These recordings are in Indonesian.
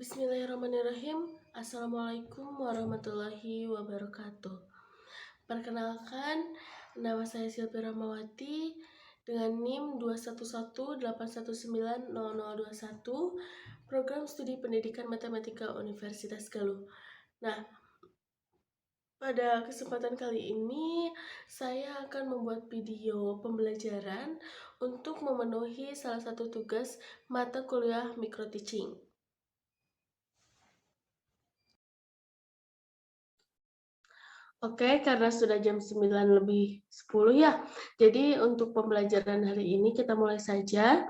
Bismillahirrahmanirrahim. Assalamualaikum warahmatullahi wabarakatuh. Perkenalkan, nama saya Silvi Rahmawati dengan NIM 21181900021, Program Studi Pendidikan Matematika Universitas Galuh. Nah, pada kesempatan kali ini saya akan membuat video pembelajaran untuk memenuhi salah satu tugas mata kuliah Micro Teaching. Oke, karena sudah jam 9:10 ya. Jadi untuk pembelajaran hari ini kita mulai saja.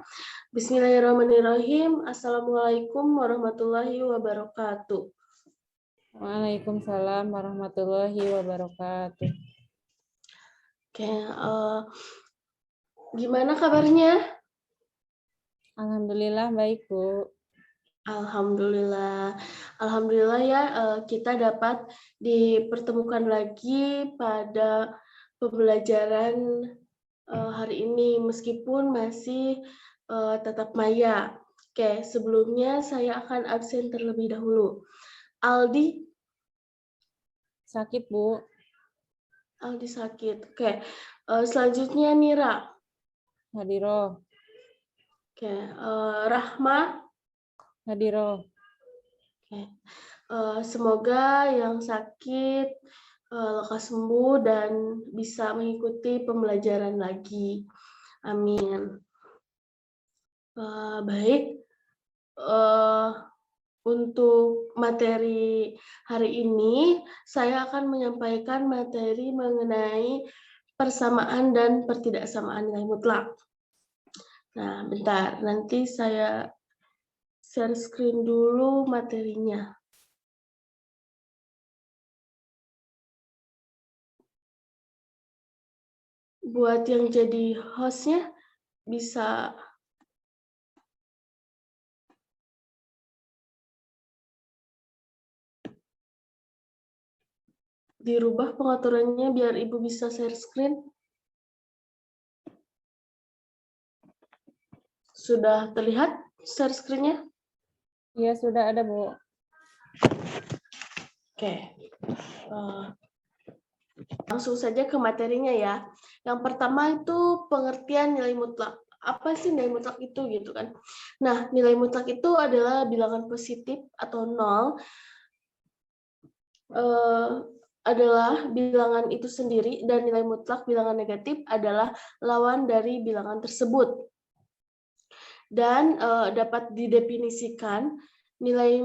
Bismillahirrahmanirrahim. Assalamualaikum warahmatullahi wabarakatuh. Waalaikumsalam warahmatullahi wabarakatuh. Oke, gimana kabarnya? Alhamdulillah baik, Bu. Alhamdulillah. Alhamdulillah ya, kita dapat dipertemukan lagi pada pembelajaran hari ini meskipun masih tatap maya. Oke, sebelumnya saya akan absen terlebih dahulu. Aldi? Sakit, Bu. Aldi sakit. Oke, selanjutnya Nira. Hadiroh. Oke, Rahma. Hadiroh. Oke, semoga yang sakit lekas sembuh dan bisa mengikuti pembelajaran lagi. Amin. Baik. Untuk materi hari ini, saya akan menyampaikan materi mengenai persamaan dan pertidaksamaan nilai mutlak. Nah, bentar, nanti saya share screen dulu materinya. Buat yang jadi hostnya, bisa dirubah pengaturannya biar Ibu bisa share screen. Sudah terlihat share screen-nya? Iya, sudah ada, Bu. Oke. Langsung saja ke materinya ya. Yang pertama itu pengertian nilai mutlak. Apa sih nilai mutlak itu gitu kan? Nah, nilai mutlak itu adalah bilangan positif atau nol. Adalah bilangan itu sendiri dan nilai mutlak bilangan negatif adalah lawan dari bilangan tersebut. Dan dapat didefinisikan nilai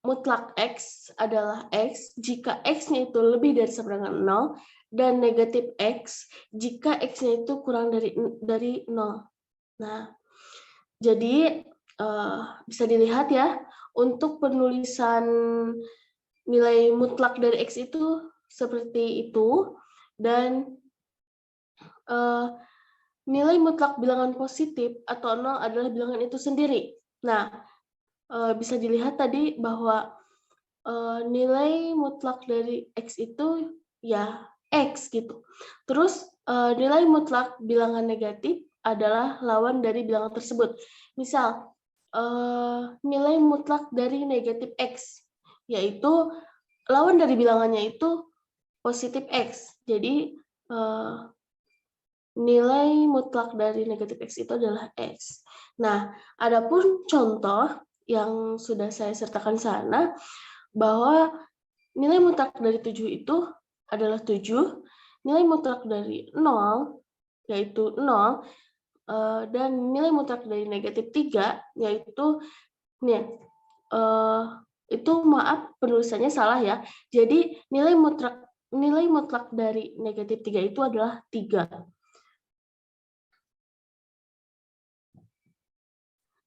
mutlak X adalah X jika X-nya itu lebih dari sama dengan 0 dan negatif X jika X-nya itu kurang dari 0. Nah, jadi bisa dilihat ya, untuk penulisan nilai mutlak dari X itu seperti itu, dan nilai mutlak bilangan positif atau 0 adalah bilangan itu sendiri. Nah, bisa dilihat tadi bahwa nilai mutlak dari X itu ya X gitu. Terus nilai mutlak bilangan negatif adalah lawan dari bilangan tersebut. Misal, nilai mutlak dari negatif X, yaitu lawan dari bilangannya itu positif X. Jadi, nilai mutlak dari negatif X itu adalah X. Nah, adapun contoh yang sudah saya sertakan sana, bahwa nilai mutlak dari 7 itu adalah 7, nilai mutlak dari 0 yaitu 0, dan nilai mutlak dari negatif 3 yaitu nih, itu maaf penulisannya salah ya. Jadi nilai mutlak dari negatif 3 itu adalah 3.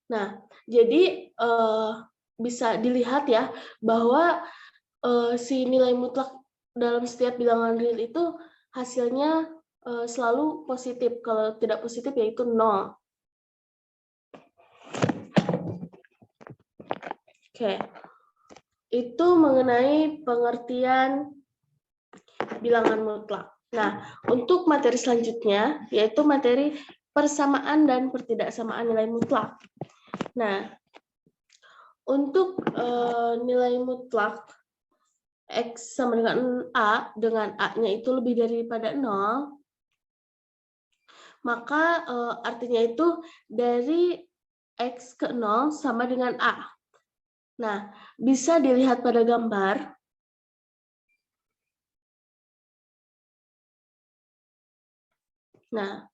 Nah, jadi bisa dilihat ya bahwa si nilai mutlak dalam setiap bilangan real itu hasilnya selalu positif. Kalau tidak positif yaitu 0. Oke. Itu mengenai pengertian bilangan mutlak. Nah, untuk materi selanjutnya yaitu materi persamaan dan pertidaksamaan nilai mutlak. Nah, Untuk nilai mutlak X sama dengan A, dengan A-nya itu lebih daripada 0, maka artinya itu dari X ke 0 sama dengan A. Nah, bisa dilihat pada gambar. Nah,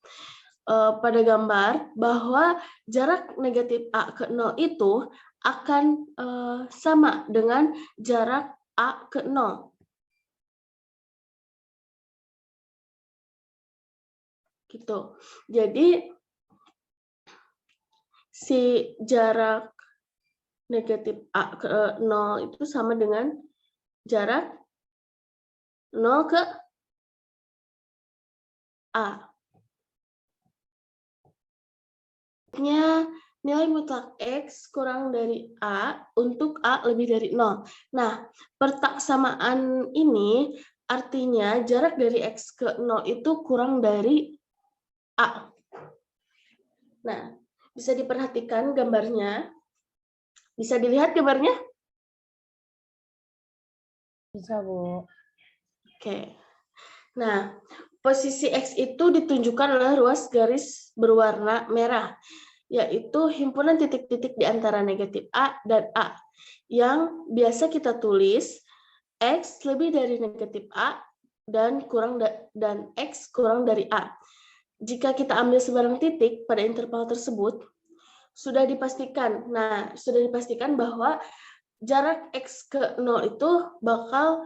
pada gambar bahwa jarak negatif A ke 0 itu akan sama dengan jarak A ke 0. Gitu. Jadi si jarak negatif A ke 0 itu sama dengan jarak 0 ke A. Nilai mutlak X kurang dari A untuk A lebih dari 0. Nah, pertaksamaan ini artinya jarak dari X ke 0 itu kurang dari A. Nah, bisa diperhatikan gambarnya. Bisa dilihat gambarnya? Bisa, Bu. Oke. Nah, posisi X itu ditunjukkan oleh ruas garis berwarna merah, yaitu himpunan titik-titik di antara negatif A dan A, yang biasa kita tulis X lebih dari negatif A dan X kurang dari A. Jika kita ambil sebarang titik pada interval tersebut, sudah dipastikan bahwa jarak X ke 0 itu bakal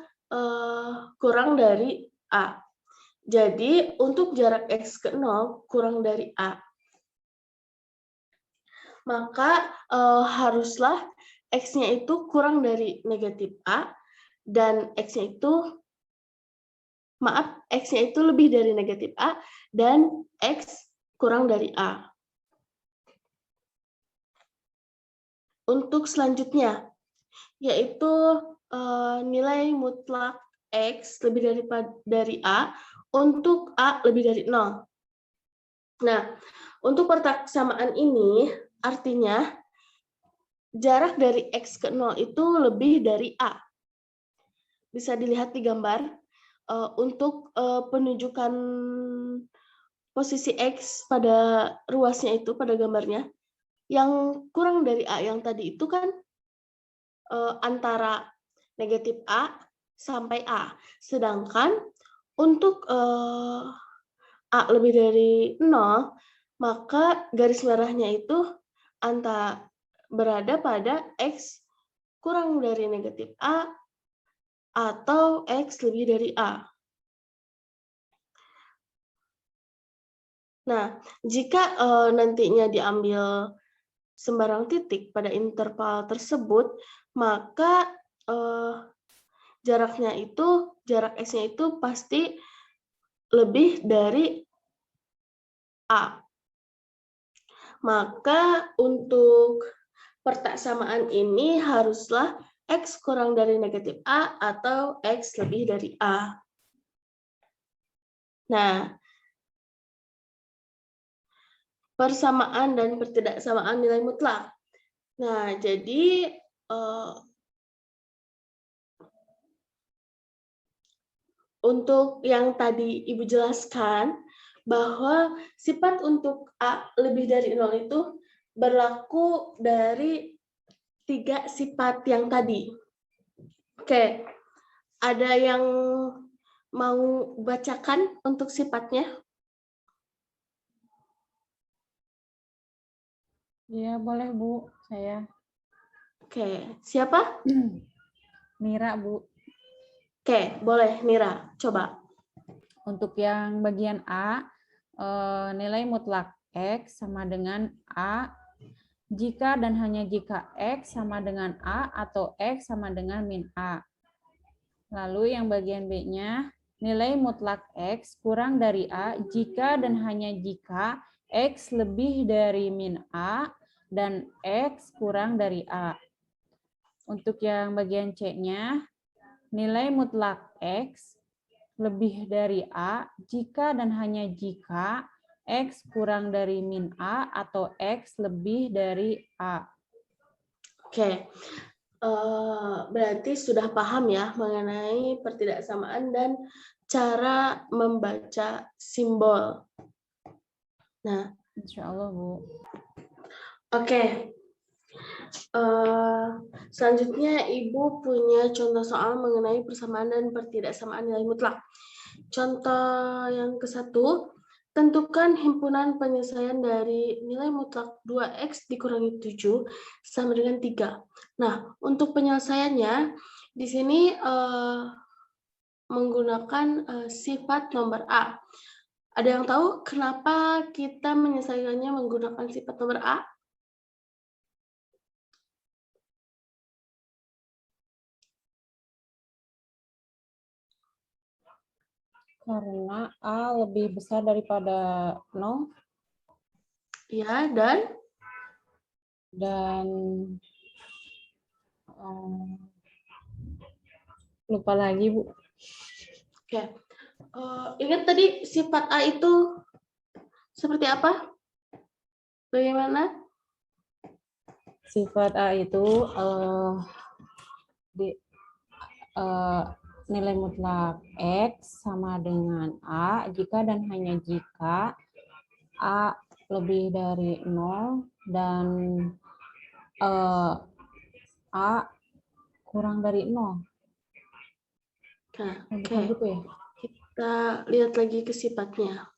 kurang dari A. Jadi, untuk jarak X ke 0 kurang dari A, maka haruslah X-nya itu kurang dari negatif A, dan X-nya itu lebih dari negatif A, dan X kurang dari A. Untuk selanjutnya, yaitu nilai mutlak X lebih dari A untuk A lebih dari 0. Nah, untuk pertaksamaan ini artinya jarak dari X ke 0 itu lebih dari A. Bisa dilihat di gambar. Untuk penunjukan posisi X pada ruasnya itu, pada gambarnya, yang kurang dari A yang tadi itu kan antara negatif A sampai A. Sedangkan untuk A lebih dari 0, maka garis merahnya itu berada pada X kurang dari negatif A atau X lebih dari A. Nah, jika nantinya diambil sembarang titik pada interval tersebut, maka jarak X-nya itu pasti lebih dari A. Maka untuk pertaksamaan ini haruslah X kurang dari negatif A atau X lebih dari A. Nah, persamaan dan pertidaksamaan nilai mutlak. Nah, jadi untuk yang tadi Ibu jelaskan, bahwa sifat untuk A lebih dari 0 itu berlaku dari 3 sifat yang tadi. Oke, ada yang mau bacakan untuk sifatnya? Iya, boleh, Bu. Saya. Oke, siapa? Mira, Bu. Oke, boleh Nira, coba. Untuk yang bagian A, nilai mutlak X sama dengan A jika dan hanya jika X sama dengan A atau X sama dengan min A. Lalu yang bagian B-nya, nilai mutlak X kurang dari A jika dan hanya jika X lebih dari min A dan X kurang dari A. Untuk yang bagian C-nya, nilai mutlak X lebih dari A jika dan hanya jika X kurang dari min A atau X lebih dari A. Oke, berarti sudah paham ya mengenai pertidaksamaan dan cara membaca simbol. Nah, Insya Allah, Bu. oke. Selanjutnya Ibu punya contoh soal mengenai persamaan dan pertidaksamaan nilai mutlak. Contoh yang ke-1, tentukan himpunan penyelesaian dari nilai mutlak 2x dikurangi 7 sama dengan 3. Nah, untuk penyelesaiannya di sini menggunakan sifat nomor A. Ada yang tahu kenapa kita menyelesaikannya menggunakan sifat nomor A? Karena A lebih besar daripada 0 Ya, dan lupa lagi, Bu. oke. Ingat tadi sifat A itu seperti apa? Bagaimana? Sifat A itu nilai mutlak X sama dengan A jika dan hanya jika A lebih dari 0 dan A kurang dari 0. Nah, Bukan oke. gitu ya? Kita lihat lagi ke sifatnya.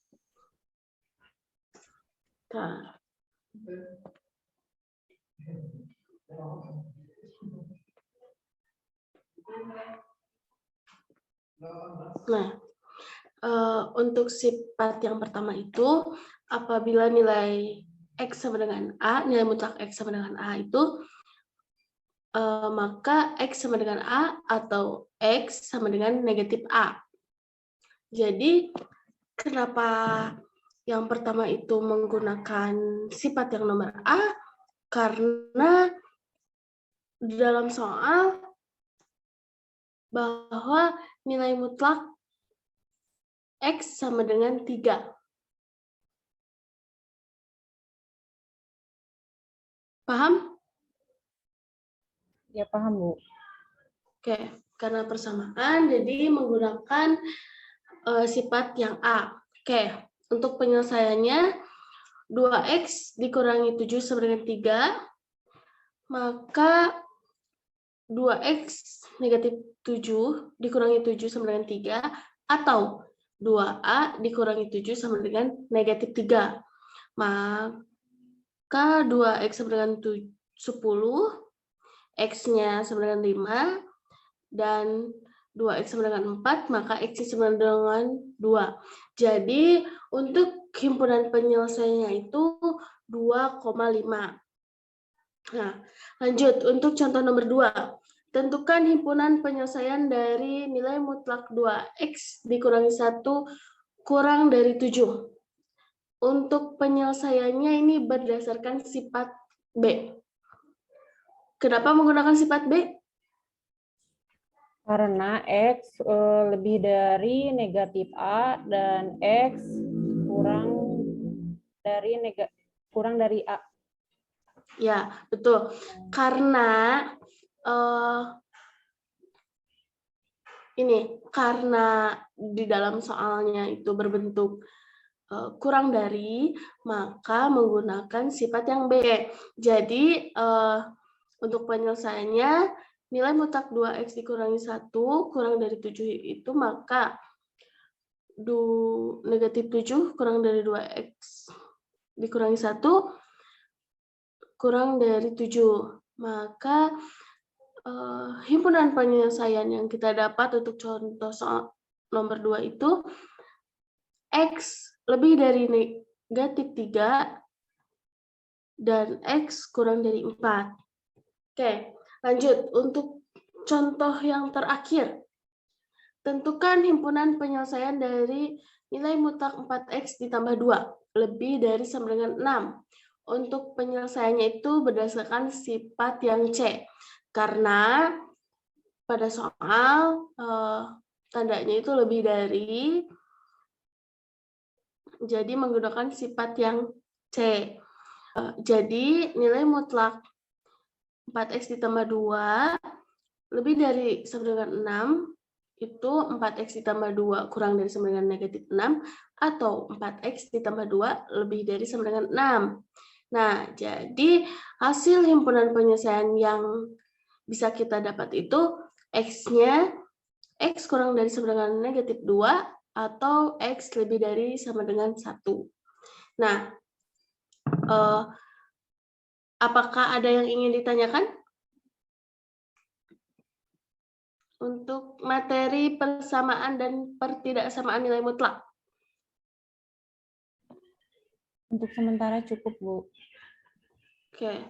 Nah, untuk sifat yang pertama itu, apabila nilai X sama dengan A, nilai mutlak X sama dengan A itu, maka X sama dengan A atau X sama dengan negatif A. Jadi, kenapa yang pertama itu menggunakan sifat yang nomor A? Karena di dalam soal bahwa nilai mutlak X sama dengan 3. Paham? Ya, paham, Bu. Oke, karena persamaan, jadi menggunakan sifat yang A. Oke, untuk penyelesaiannya, 2X dikurangi 7 sama dengan 3, maka 2X negatif 7 dikurangi 7 sama dengan 3, atau 2A dikurangi 7 sama dengan negatif 3. Maka 2X sama dengan 10, X-nya sama dengan 5, dan 2X sama dengan 4, maka X sama dengan 2. Jadi, untuk himpunan penyelesaiannya itu 2,5. Nah, lanjut. Untuk contoh nomor 2. Tentukan himpunan penyelesaian dari nilai mutlak 2X dikurangi 1 kurang dari 7. Untuk penyelesaiannya ini berdasarkan sifat B. Kenapa menggunakan sifat B? Karena X lebih dari negatif A dan X kurang dari A. Ya, betul. Karena karena di dalam soalnya itu berbentuk kurang dari, maka menggunakan sifat yang B. Jadi, untuk penyelesaiannya, nilai mutlak 2X dikurangi 1 kurang dari 7 itu, maka negatif 7 kurang dari 2X dikurangi 1 kurang dari 7. Maka himpunan penyelesaian yang kita dapat untuk contoh soal nomor 2 itu X lebih dari negatif 3 dan X kurang dari 4. Oke, lanjut. Untuk contoh yang terakhir, tentukan himpunan penyelesaian dari nilai mutlak 4X ditambah 2 lebih dari sama dengan 6. Untuk penyelesaiannya itu berdasarkan sifat yang C. Karena pada soal tandanya itu lebih dari, jadi menggunakan sifat yang C. Jadi nilai mutlak 4x ditambah 2 lebih dari sama dengan 6 itu 4x ditambah 2 kurang dari sama dengan negatif 6 atau 4x ditambah 2 lebih dari sama dengan 6. Nah, jadi hasil himpunan penyelesaian yang bisa kita dapat itu x-nya x kurang dari sama dengan negatif 2 atau x lebih dari sama dengan 1. Nah, apakah ada yang ingin ditanyakan? Untuk materi persamaan dan pertidaksamaan nilai mutlak. Untuk sementara cukup, Bu. Oke.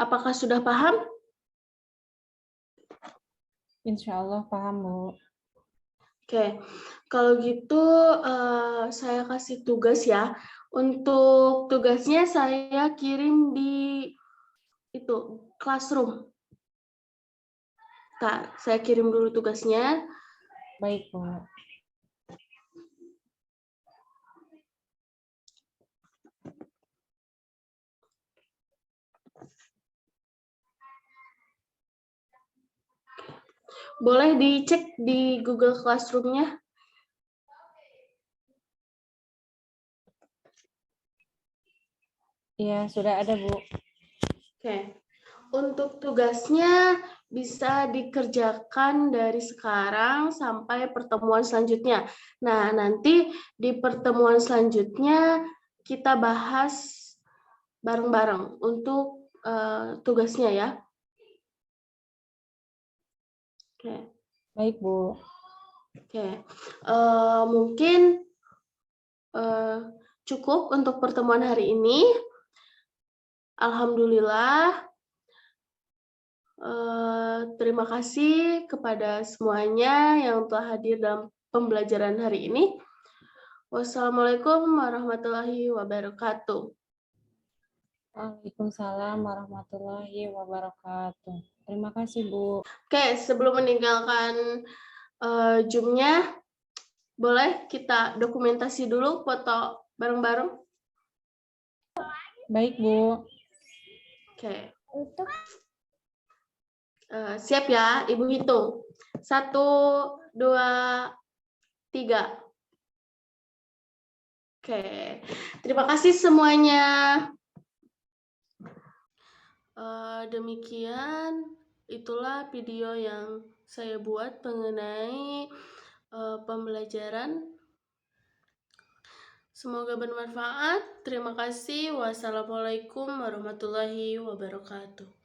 Apakah sudah paham? Insya Allah paham, Bu. Oke, kalau gitu saya kasih tugas ya. Untuk tugasnya saya kirim di itu classroom. Nah, saya kirim dulu tugasnya. Baik, Bu. Boleh dicek di Google Classroom-nya. Iya, sudah ada, Bu. Oke. Untuk tugasnya bisa dikerjakan dari sekarang sampai pertemuan selanjutnya. Nah, nanti di pertemuan selanjutnya kita bahas bareng-bareng untuk tugasnya ya. Oke. Baik, Bu. Oke. Mungkin cukup untuk pertemuan hari ini. Alhamdulillah. Terima kasih kepada semuanya yang telah hadir dalam pembelajaran hari ini. Wassalamualaikum warahmatullahi wabarakatuh. Waalaikumsalam warahmatullahi wabarakatuh. Terima kasih, Bu. Oke, sebelum meninggalkan Zoom-nya, boleh kita dokumentasi dulu foto bareng-bareng? Baik, Bu. Oke. Siap ya, Ibu hitung. 1, 2, 3. Oke, terima kasih semuanya. Demikian, itulah video yang saya buat mengenai pembelajaran. Semoga bermanfaat. Terima kasih. Wassalamualaikum warahmatullahi wabarakatuh.